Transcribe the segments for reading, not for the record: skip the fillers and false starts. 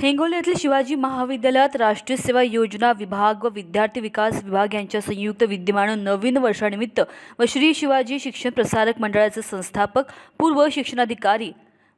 हिंगोली येथील शिवाजी महाविद्यालयात राष्ट्रीय सेवा योजना विभाग व विद्यार्थी विकास विभाग यांच्या संयुक्त विद्यमानं नवीन वर्षानिमित्त व श्री शिवाजी शिक्षण प्रसारक मंडळाचे संस्थापक पूर्व शिक्षणाधिकारी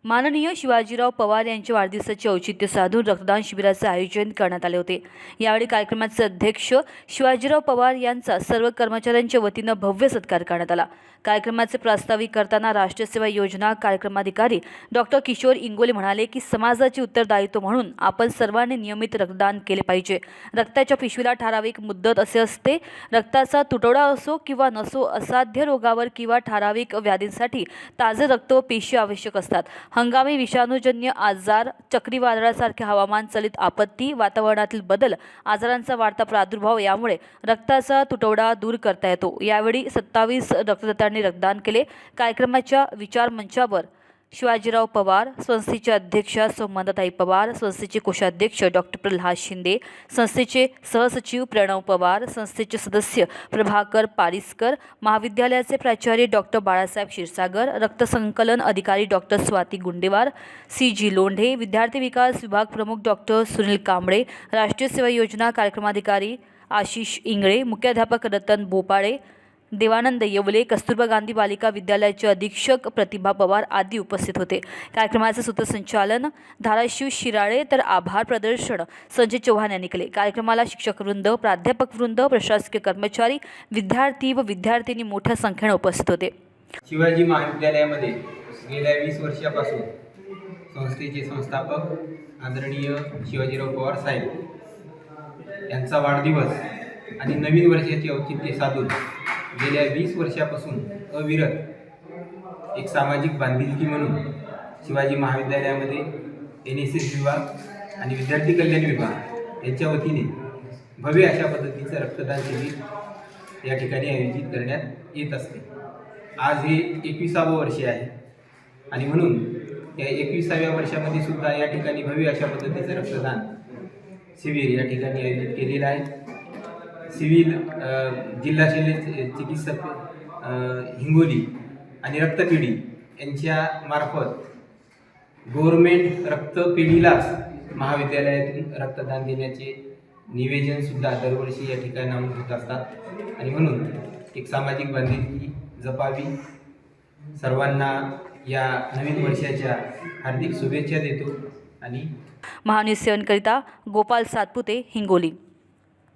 माननीय शिवाजीराव पवार यांच्या वाढदिवसाचे औचित्य साधून रक्तदान शिबिराचे आयोजन करण्यात आले होते। यावेळी कार्यक्रमाचे अध्यक्ष शिवाजीराव पवार यांचा सर्व कर्मचाऱ्यांच्या वतीनं भव्य सत्कार करण्यात आला। कार्यक्रमाचे प्रास्ताविक करताना राष्ट्रीय सेवा योजना कार्यक्रमाधिकारी डॉक्टर किशोर इंगोले म्हणाले की समाजाचे उत्तरदायित्व म्हणून आपण सर्वांनी नियमित रक्तदान केले पाहिजे। रक्ताच्या पिशवीला ठराविक मुदत असे असते। रक्ताचा तुटवडा असो किंवा नसो, असाध्य रोगावर किंवा ठराविक व्याधींसाठी ताजे रक्त व पेशी आवश्यक असतात। हंगामी विषाणूजन्य आजार, चक्रीवादळासारखे हवामान चलित आपत्ती, वातावरणातील बदल, आजारांचा वाढता प्रादुर्भाव यामुळे रक्ताचा तुटवडा दूर करता येतो। यावेळी 27 रक्तदात्यांनी रक्तदान केले। कार्यक्रमाच्या विचार मंचावर शिवाजीराव पवार, संस्थेच्या अध्यक्षा सौमंदाताई पवार, संस्थेचे कोषाध्यक्ष डॉक्टर प्रल्हाद शिंदे, संस्थेचे सहसचिव प्रणव पवार, संस्थेचे सदस्य प्रभाकर पारिसकर, महाविद्यालयाचे प्राचार्य डॉक्टर बाळासाहेब क्षीरसागर, रक्तसंकलन अधिकारी डॉक्टर स्वाती गुंडेवार, CG लोंढे, विद्यार्थी विकास विभाग प्रमुख डॉक्टर सुनील कांबळे, राष्ट्रीय सेवा योजना कार्यक्रमाधिकारी आशिष इंगळे, मुख्याध्यापक रतन भोपाळे, देवानंद येवले, कस्तुरबा गांधी बालिका विद्यालयाचे अधीक्षक प्रतिभा पवार आदी उपस्थित होते। कार्यक्रमाचे सूत्रसंचालन धाराशिव शिराळे तर आभार प्रदर्शन संजय चव्हाण यांनी केले। कार्यक्रमाला शिक्षकवृंद, प्राध्यापकवृंद, प्रशासकीय कर्मचारी, विद्यार्थी व विद्यार्थिनी मोठ्या संख्येने उपस्थित होते। शिवाजी महाविद्यालयामध्ये गेल्या 20 वर्षापासून संस्थेचे संस्थापक आदरणीय शिवाजीराव पवार साहेब यांचा वाढदिवस आणि नवीन वर्षाचे औचित्य साधून गेल्या 20 वर्षापासून अविरत एक सामाजिक बांधिलकी म्हणून शिवाजी महाविद्यालयामध्ये NSS विभाग आणि विद्यार्थी कल्याण विभाग यांच्या वतीने भव्य अशा पद्धतीचं रक्तदान शिबिर या ठिकाणी आयोजित करण्यात येत असते। आज हे 21वे वर्ष आहे आणि म्हणून या 21व्या वर्षामध्ये सुद्धा या ठिकाणी भव्य अशा पद्धतीचं रक्तदान शिबिर या ठिकाणी आयोजित केलेलं आहे। सिव्हिल जिल्हा शल्य चिकित्सक हिंगोली आणि रक्तपेढी यांच्या मार्फत गव्हर्नमेंट रक्तपेढीलाच महाविद्यालयातून रक्तदान देण्याचे निवेदनसुद्धा दरवर्षी या ठिकाणी होत असतात आणि म्हणून एक सामाजिक बांधिलकी जपावी। सर्वांना या नवीन वर्षाच्या हार्दिक शुभेच्छा देतो आणि महान्यूज 7 करिता गोपाल सातपुते, हिंगोली।